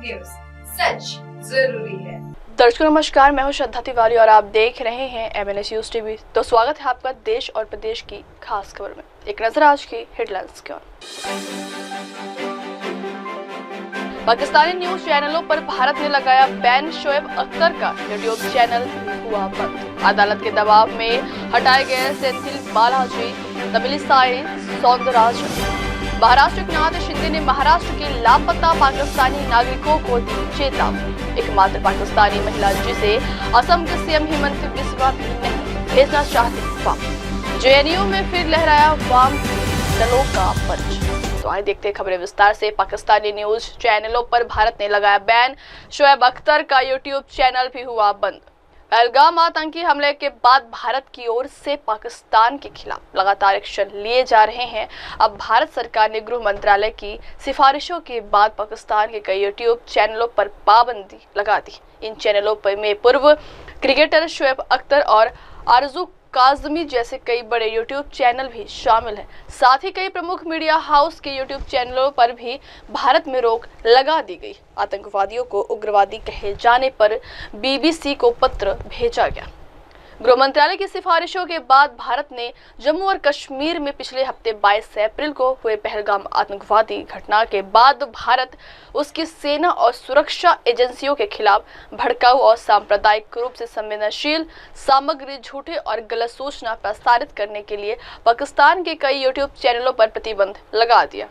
News, सच जरूरी है। दर्शकों नमस्कार, मैं हूं श्रद्धा तिवारी और आप देख रहे हैं MNS न्यूज टीवी। तो स्वागत है आपका देश और प्रदेश की खास खबर में। एक नजर आज की हेडलाइंस की ओर। पाकिस्तानी न्यूज चैनलों पर भारत ने लगाया बैन। शोएब अख्तर का यूट्यूब चैनल हुआ बंद। अदालत के दबाव में हटाए गए सेंथिल बालाजी, तमिलिसाई सौंदरराजन। महाराष्ट्र एकनाथ शिंदे ने महाराष्ट्र के लापता पाकिस्तानी नागरिकों को दी चेतावनी। एकमात्र पाकिस्तानी महिला जिसे असम के सीएम हेमंत बिस्वा भी नहीं भेजना चाहते वापस। JNU में फिर लहराया वाम दलों का पर्च। तो आइए देखते हैं खबरें विस्तार से। पाकिस्तानी न्यूज चैनलों पर भारत ने लगाया बैन। शोएब अख्तर का यूट्यूब चैनल भी हुआ बंद। पहलगाम आतंकी हमले के बाद भारत की ओर से पाकिस्तान के खिलाफ लगातार एक्शन लिए जा रहे हैं। अब भारत सरकार ने गृह मंत्रालय की सिफारिशों के बाद पाकिस्तान के कई यूट्यूब चैनलों पर पाबंदी लगा दी। इन चैनलों पर में पूर्व क्रिकेटर शोएब अख्तर और आरजू काजमी जैसे कई बड़े यूट्यूब चैनल भी शामिल हैं। साथ ही कई प्रमुख मीडिया हाउस के यूट्यूब चैनलों पर भी भारत में रोक लगा दी गई। आतंकवादियों को उग्रवादी कहे जाने पर BBC को पत्र भेजा गया। गृह मंत्रालय की सिफारिशों के बाद भारत ने जम्मू और कश्मीर में पिछले हफ्ते 22 अप्रैल को हुए पहलगाम आतंकवादी घटना के बाद भारत उसकी सेना और सुरक्षा एजेंसियों के खिलाफ भड़काऊ और सांप्रदायिक रूप से संवेदनशील सामग्री, झूठे और गलत सूचना प्रसारित करने के लिए पाकिस्तान के कई यूट्यूब चैनलों पर प्रतिबंध लगा दिया।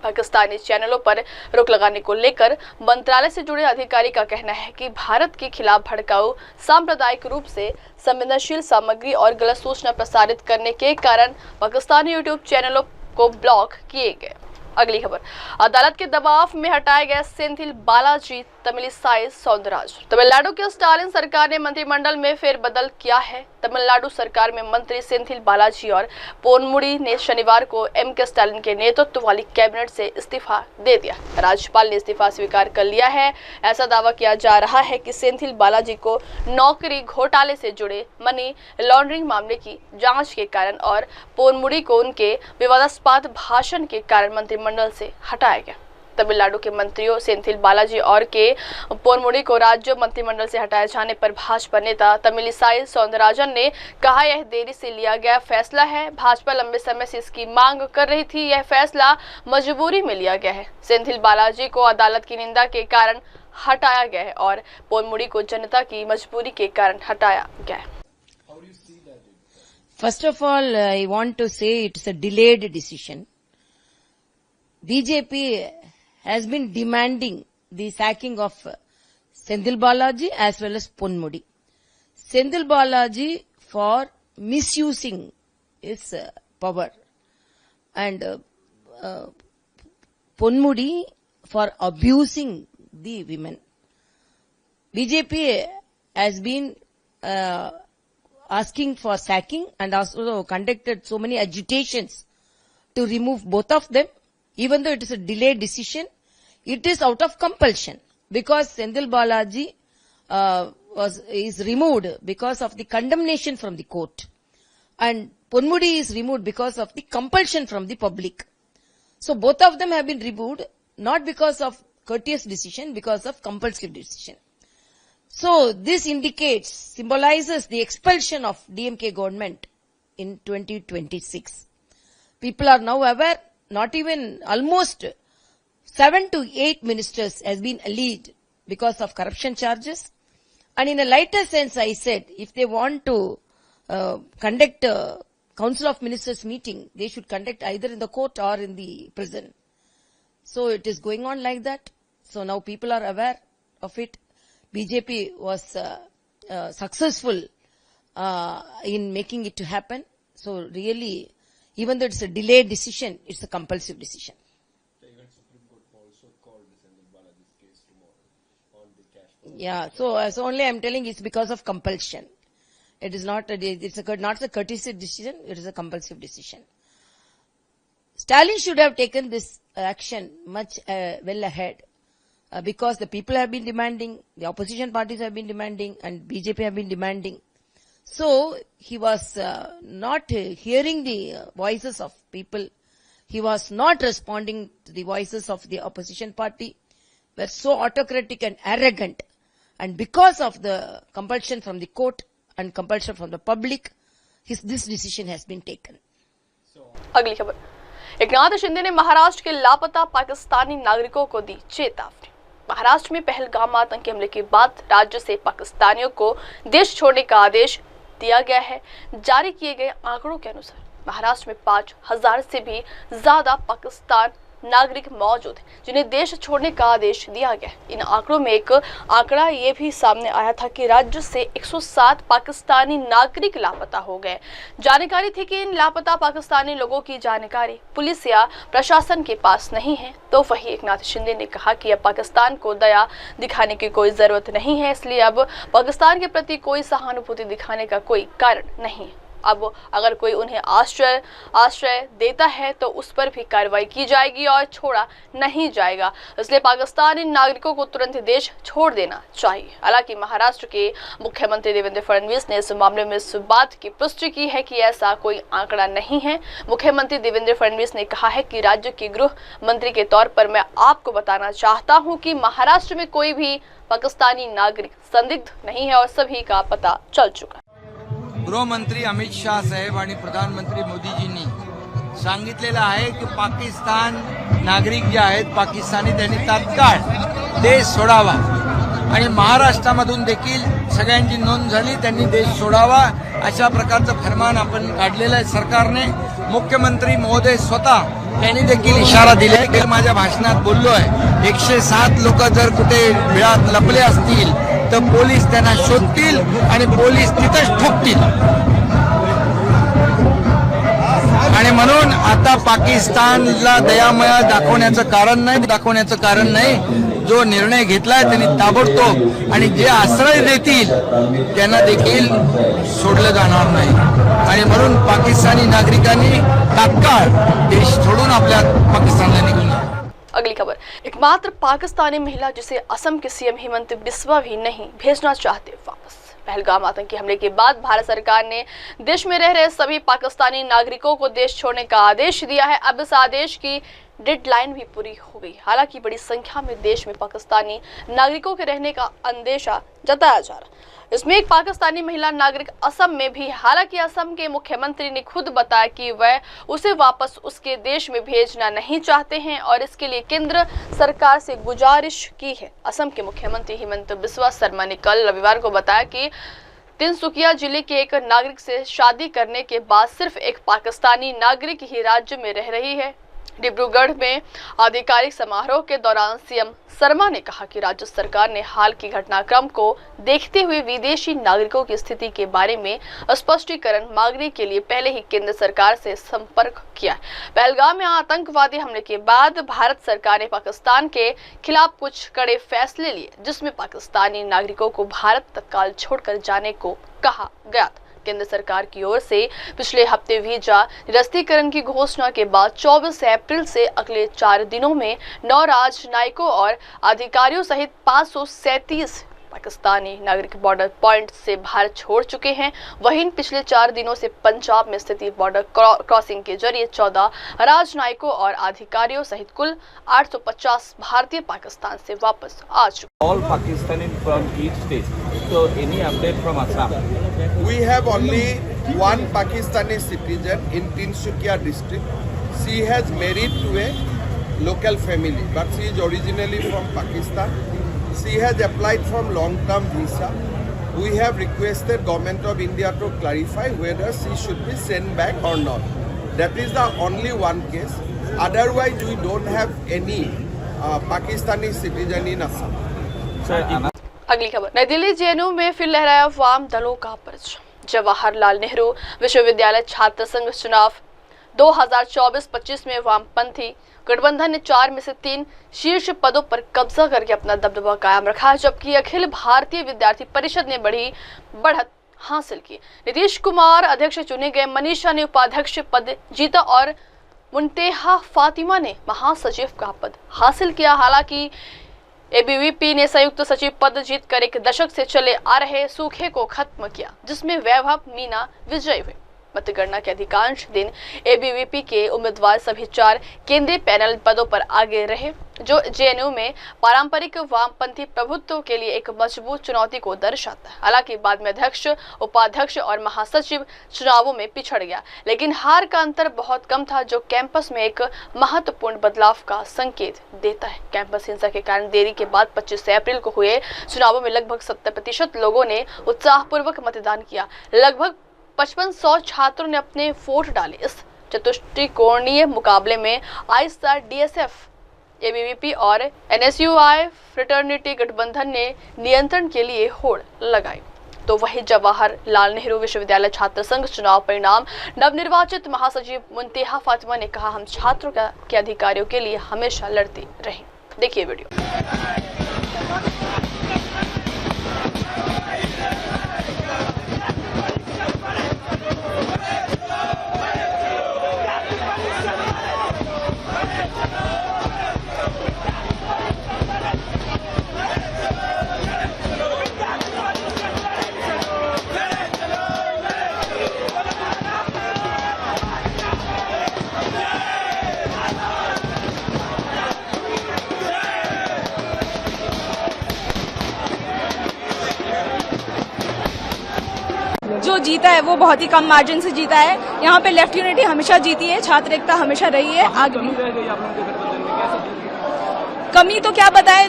पाकिस्तानी चैनलों पर रोक लगाने को लेकर मंत्रालय से जुड़े अधिकारी का कहना है कि भारत के खिलाफ भड़काऊ, सांप्रदायिक रूप से संवेदनशील सामग्री और गलत सूचना प्रसारित करने के कारण पाकिस्तानी यूट्यूब चैनलों को ब्लॉक किए गए। अगली खबर, अदालत के दबाव में हटाए गए सेंथिल बालाजी, तमिलिसाई सौंदरराजन। तमिलनाडु की स्टालिन सरकार ने मंत्रिमंडल में फेरबदल किया है। तमिलनाडु सरकार में मंत्री सेंथिल बालाजी और पोनमुड़ी ने शनिवार को MK स्टालिन के नेतृत्व वाली कैबिनेट से इस्तीफा दे दिया। राज्यपाल ने इस्तीफा स्वीकार कर लिया है। ऐसा दावा किया जा रहा है कि सेंथिल बालाजी को नौकरी घोटाले से जुड़े मनी लॉन्ड्रिंग मामले की जांच के कारण और पोनमुड़ी को उनके विवादास्पद भाषण के कारण मंत्रिमंडल से हटाया गया। तमिलनाडु के मंत्रियों सेंथिल बालाजी और के पोनमुड़ी को राज्य मंत्रिमंडल से हटाए जाने पर भाजपा नेता तमिलिसाई सौंदरराजन ने कहा, यह देरी से लिया गया फैसला है। भाजपा लंबे समय से इसकी मांग कर रही थी। यह फैसला मजबूरी में लिया गया है। सेंथिल बालाजी को अदालत की निंदा के कारण हटाया गया है और पोनमुड़ी को जनता की मजबूरी के कारण हटाया गया है। First of all, I want to say it's a delayed decision. BJP has been demanding the sacking of Senthil Balaji as well as Ponmudi. Senthil Balaji for misusing his power and Ponmudi for abusing the women. BJP has been asking for sacking and also conducted so many agitations to remove both of them. Even though it is a delayed decision, it is out of compulsion because Senthil Balaji is removed because of the condemnation from the court and Ponmudi is removed because of the compulsion from the public. So both of them have been removed not because of courteous decision, because of compulsive decision. So this indicates, symbolizes the expulsion of DMK government in 2026. People are now aware, not even almost 7 to 8 ministers has been alleged because of corruption charges. And in a lighter sense, I said, if they want to conduct a Council of Ministers meeting, they should conduct either in the court or in the prison. So it is going on like that. So now people are aware of it. BJP was successful in making it to happen. So really, even though it's a delayed decision, it's a compulsive decision. Yeah, so only I'm telling it's because of compulsion. It is not not a courteous decision, it is a compulsive decision. Stalin should have taken this action much well ahead because the people have been demanding, the opposition parties have been demanding and BJP have been demanding. So he was not hearing the voices of people. He was not responding to the voices of the opposition party. were so autocratic and arrogant, and because of the compulsion from the court and compulsion from the public, this decision has been taken. अगली खबर, एकनाथ शिंदे ने महाराष्ट्र के लापता पाकिस्तानी नागरिकों को दी चेतावनी। महाराष्ट्र में पहलगाम आतंकी हमले के बाद राज्य से पाकिस्तानियों को देश छोड़ने का आदेश दिया गया है। जारी किए गए आंकड़ों के अनुसार महाराष्ट्र में 5000 से भी ज्यादा पाकिस्तान नागरिक मौजूद हैं जिन्हें देश छोड़ने का आदेश दिया गया है। इन आंकड़ों में एक आंकड़ा ये भी सामने आया था कि राज्य से 107 पाकिस्तानी नागरिक लापता हो गए। जानकारी थी कि इन लापता पाकिस्तानी लोगों की जानकारी पुलिस या प्रशासन के पास नहीं है। तो वही एकनाथ शिंदे ने कहा कि अब पाकिस्तान को दया दिखाने की कोई जरूरत नहीं है, इसलिए अब पाकिस्तान के प्रति कोई सहानुभूति दिखाने का कोई कारण नहीं है। अब अगर कोई उन्हें आश्रय देता है तो उस पर भी कार्रवाई की जाएगी और छोड़ा नहीं जाएगा, इसलिए पाकिस्तानी नागरिकों को तुरंत देश छोड़ देना चाहिए। हालांकि महाराष्ट्र के मुख्यमंत्री देवेंद्र फडणवीस ने इस मामले में इस बात की पुष्टि की है कि ऐसा कोई आंकड़ा नहीं है। मुख्यमंत्री देवेंद्र फडणवीस ने कहा है कि राज्य के गृह मंत्री के तौर पर मैं आपको बताना चाहता हूं कि महाराष्ट्र में कोई भी पाकिस्तानी नागरिक संदिग्ध नहीं है और सभी का पता चल चुका है। गृहमंत्री अमित शाह साहेब आणि प्रधानमंत्री मोदीजींनी सांगितलेलं आहे की पाकिस्तान नागरिक जे आहेत पाकिस्तानी त्यांनी तात्काळ देश सोडावा आणि महाराष्ट्रामधून देखील सगळ्यांची नोंद झाली, त्यांनी देश सोडावा अशा प्रकारचं फरमान आपण काढलेलं आहे सरकारने। मुख्यमंत्री महोदय स्वतः त्यांनी देखील इशारा दिला आहे की माझ्या भाषणात बोललो आहे 107 लोक जर कुठे बिळात लपले असतील तर पोलीस त्यांना शोधतील आणि पोलीस तिथेच ठोकतील। आणि म्हणून आता पाकिस्तानला दयामया दाखवण्याचं कारण नाही। जो निर्णय घेतलाय त्यांनी ताबडतोब आणि जे आश्रय देतील त्यांना देखील सोडलं जाणार नाही आणि म्हणून पाकिस्तानी नागरिकांनी तात्काळ देश सोडून आपल्या पाकिस्तानला निघून जावं। अगली खबर, एकमात्र पाकिस्तानी महिला जिसे असम के सीएम हिमंत बिस्वा भी नहीं भेजना चाहते वापस। पहलगाम आतंकी हमले के बाद भारत सरकार ने देश में रह रहे सभी पाकिस्तानी नागरिकों को देश छोड़ने का आदेश दिया है। अब इस आदेश की डेडलाइन भी पूरी हो गई। हालांकि बड़ी संख्या में देश में पाकिस्तानी नागरिकों के रहने का अंदेशा जताया जा रहा है। इसमें एक पाकिस्तानी महिला नागरिक असम में भी। हालांकि असम के मुख्यमंत्री ने खुद बताया कि वह उसे वापस उसके देश में भेजना नहीं चाहते हैं और इसके लिए केंद्र सरकार से गुजारिश की है। असम के मुख्यमंत्री हिमंत बिस्वा शर्मा ने कल रविवार को बताया कि तिनसुकिया जिले के एक नागरिक से शादी करने के बाद सिर्फ एक पाकिस्तानी नागरिक ही राज्य में रह रही है। डिब्रूगढ़ में आधिकारिक समारोह के दौरान सीएम शर्मा ने कहा कि राज्य सरकार ने हाल की घटनाक्रम को देखते हुए विदेशी नागरिकों की स्थिति के बारे में स्पष्टीकरण मांगने के लिए पहले ही केंद्र सरकार से संपर्क किया है। पहलगाम में आतंकवादी हमले के बाद भारत सरकार ने पाकिस्तान के खिलाफ कुछ कड़े फैसले लिए, जिसमें पाकिस्तानी नागरिकों को भारत तत्काल छोड़कर जाने को कहा गया था। केंद्र सरकार की ओर से पिछले हफ्ते वीजा निरस्तीकरण की घोषणा के बाद 24 अप्रैल से अगले 4 दिनों में 9 राजनयिकों और अधिकारियों सहित 537 पाकिस्तानी नागरिक बॉर्डर पॉइंट से भारत छोड़ चुके हैं। वहीं पिछले 4 दिनों से पंजाब में स्थित बॉर्डर क्रॉसिंग के जरिए 14 राजनयिकों और अधिकारियों सहित कुल 850 भारतीय पाकिस्तान से वापस आ चुके। All Pakistani from each state. So any update from Assam? We have only one Pakistani citizen in Tinsukia district. She has married to a local family, but she is originally from Pakistan. She has applied for long-term visa. We have requested Government of India to clarify whether she should be sent back or not. That is the only one case. Otherwise, we don't have any Pakistani citizen in Assam. अगली खबर, नई Delhi JNU में फिर लहराया वाम दलों का परचम। जवाहरलाल नेहरू विश्वविद्यालय छात्र संघ चुनाव 2024-25 में वामपंथी गठबंधन ने 4 में से 3 शीर्ष पदों पर कब्जा करके अपना दबदबा कायम रखा, जबकि अखिल भारतीय विद्यार्थी परिषद ने बड़ी बढ़त हासिल की। नीतीश कुमार अध्यक्ष चुने गए, मनीषा ने उपाध्यक्ष पद जीता और मुंतेहा फातिमा ने महासचिव का पद हासिल किया। हालांकि एबीवीपी ने संयुक्त सचिव पद जीतकर एक दशक से चले आ रहे सूखे को खत्म किया, जिसमें वैभव मीना विजयी हुए। मतगणना के अधिकांश दिन एबीवीपी के उम्मीदवार सभी 4 केंद्रीय पैनल पदों पर आगे रहे, जो जेएनयू में पारंपरिक वामपंथी प्रभुत्व के लिए एक मजबूत चुनौती को दर्शाता है। हालांकि बाद में अध्यक्ष, उपाध्यक्ष और महासचिव चुनावों में पिछड़ गया, लेकिन हार का अंतर बहुत कम था, जो कैंपस में एक महत्वपूर्ण बदलाव का संकेत देता है। कैंपस हिंसा के कारण देरी के बाद 25 अप्रैल को हुए चुनावों में लगभग 70% लोगों ने उत्साहपूर्वक मतदान किया। लगभग 5500 छात्रों ने अपने वोट डाले। इस चतुष्टकोणीय मुकाबले में आईएसआर, डीएसएफ, एबीवीपी और एनएसयूआई फ्रेटर्निटी गठबंधन ने नियंत्रण के लिए होड़ लगाई। तो वही जवाहरलाल नेहरू विश्वविद्यालय छात्र संघ चुनाव परिणाम, नवनिर्वाचित महासचिव मुंतहा फातिमा ने कहा, हम छात्रों के अधिकारियों के लिए हमेशा लड़ती रही। देखिए वीडियो। जो जीता है वो बहुत ही कम मार्जिन से जीता है। यहाँ पे लेफ्ट यूनिटी हमेशा जीती है, छात्र एकता हमेशा रही है। आगे कमी तो क्या बताएं,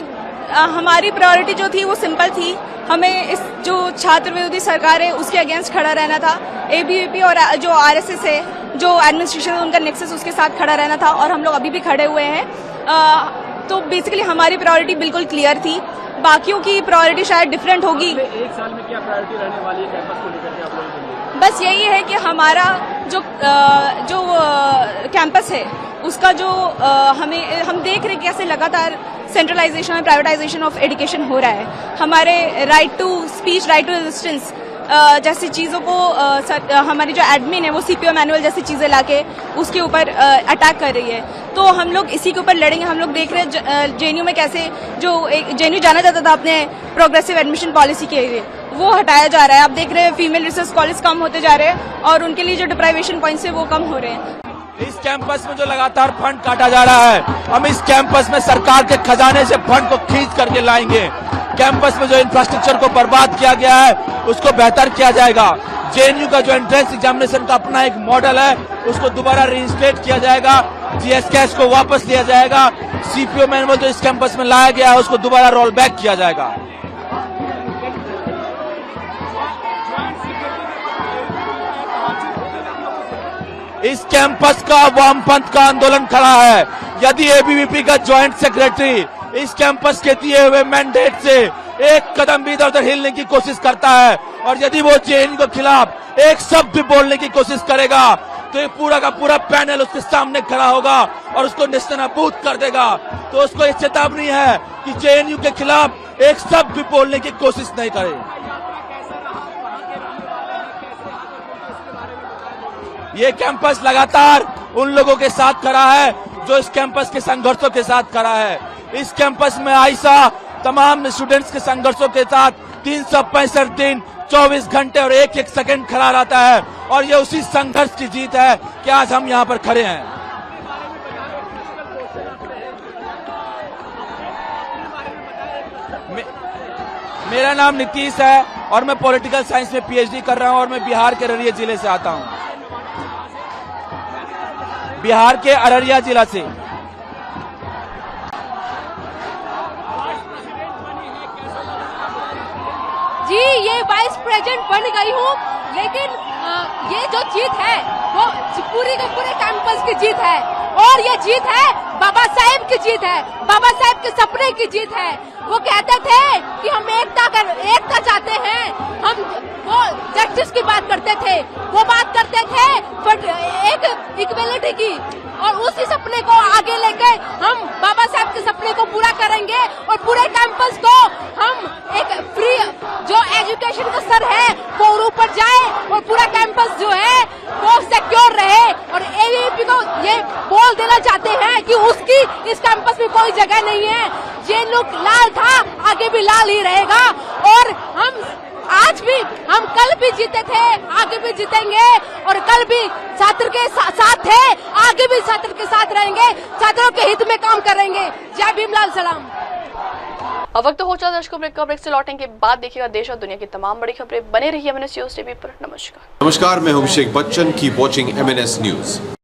हमारी प्रायोरिटी जो थी वो सिंपल थी, हमें इस जो छात्र विरोधी सरकार है उसके अगेंस्ट खड़ा रहना था। एबीवीपी और जो आरएसएस है, जो एडमिनिस्ट्रेशन है, उनका नेक्सस, उसके साथ खड़ा रहना था और हम लोग अभी भी खड़े हुए हैं। तो बेसिकली हमारी प्रायोरिटी बिल्कुल क्लियर थी, बाकियों की प्रायोरिटी शायद डिफरेंट होगी। एक साल में क्या प्रायोरिटी रहने वाली है कैंपस को लेकर के आप लोगों के लिए? बस यही है कि हमारा जो कैंपस है उसका जो हम देख रहे हैं कैसे लगातार सेंट्रलाइजेशन और प्राइवेटाइजेशन ऑफ एजुकेशन हो रहा है। हमारे right to speech, right to resistance जैसी चीजों को हमारी जो एडमिन है वो सीपीओ मैनुअल जैसी चीजें लाके उसके ऊपर अटैक कर रही है। तो हम लोग इसी के ऊपर लड़ेंगे। हम लोग देख रहे हैं जेएनयू में कैसे जो जेएनयू जाना जाता था अपने प्रोग्रेसिव एडमिशन पॉलिसी के लिए, वो हटाया जा रहा है। आप देख रहे हैं फीमेल रिसर्च कॉलेज कम होते जा रहे हैं और उनके लिए जो डिप्राइवेशन पॉइंट्स है वो कम हो रहे हैं। इस कैंपस में जो लगातार फंड काटा जा रहा है, हम इस कैंपस में सरकार के खजाने से फंड को खींच करके लाएंगे। कैंपस में जो इंफ्रास्ट्रक्चर को बर्बाद किया गया है उसको बेहतर किया जाएगा। जेएनयू का जो एंट्रेंस एग्जामिनेशन का अपना एक मॉडल है उसको दोबारा रीइंस्टेट किया जाएगा। जीएस कैश को वापस लिया जाएगा। सीपीओ मैनुअल जो इस कैंपस में लाया गया है उसको दोबारा रोल बैक किया जाएगा। इस कैंपस का वामपंथ का आंदोलन खड़ा है। यदि एबीवीपी का ज्वाइंट सेक्रेटरी इस कैंपस के दिए हुए मैंडेट से एक कदम भी इधर उधर हिलने की कोशिश करता है और यदि वो जेएनयू के खिलाफ एक शब्द भी बोलने की कोशिश करेगा तो ये पूरा का पूरा पैनल उसके सामने खड़ा होगा और उसको नेस्तनाबूद कर देगा। तो उसको ये चेतावनी है कि जेएनयू के खिलाफ एक शब्द भी बोलने की कोशिश नहीं करे। ये कैंपस लगातार उन लोगों के साथ खड़ा है जो इस कैंपस के संघर्षों के साथ खड़ा है। इस कैंपस में आयशा तमाम स्टूडेंट्स के संघर्षों के साथ 365 दिन 24 घंटे और एक एक सेकंड खड़ा रहता है और ये उसी संघर्ष की जीत है कि आज हम यहाँ पर खड़े हैं। मेरा नाम नीतीश है और मैं पॉलिटिकल साइंस में पीएचडी कर रहा हूँ और मैं बिहार के अररिया जिले से आता हूँ। बिहार के अररिया जिला से। जी, ये वाइस प्रेसिडेंट बन गई हूँ, लेकिन ये जो जीत है वो पूरी के पूरे कैंपस की जीत है और ये जीत है बाबा साहेब की जीत है, बाबा साहेब के सपने की जीत है। वो कहते थे कि हम एकता चाहते हैं, हम वो जस्टिस की बात करते थे, वो बात करते थे एक इक्वेलिटी की और उसी सपने को आगे लेके हम बाबा साहब के सपने को पूरा करेंगे और पूरे कैंपस को हम एक फ्री जो एजुकेशन का स्तर है वो ऊपर जाए और पूरा कैंपस जो है वो सिक्योर रहे। और एबीवीपी को ये बोल देना चाहते हैं कि उसकी इस कैंपस में कोई जगह नहीं है। जेएनयू लाल था, आगे भी लाल ही रहेगा और हम आज भी हम कल भी जीते थे, आगे भी जीतेंगे और कल भी छात्र के साथ थे, आगे भी छात्र के साथ रहेंगे, छात्रों के हित में काम करेंगे। जय भीम, लाल सलाम। अब वक्त हो चला दर्शकों ब्रेक का। ब्रेक से लौटेंगे के बाद देखिएगा देश और दुनिया की तमाम बड़ी खबरें। बने रहिए MNS न्यूज टीवी पर। नमस्कार। नमस्कार, मैं हूं Abhishek Bachchan. Keep watching MNS news.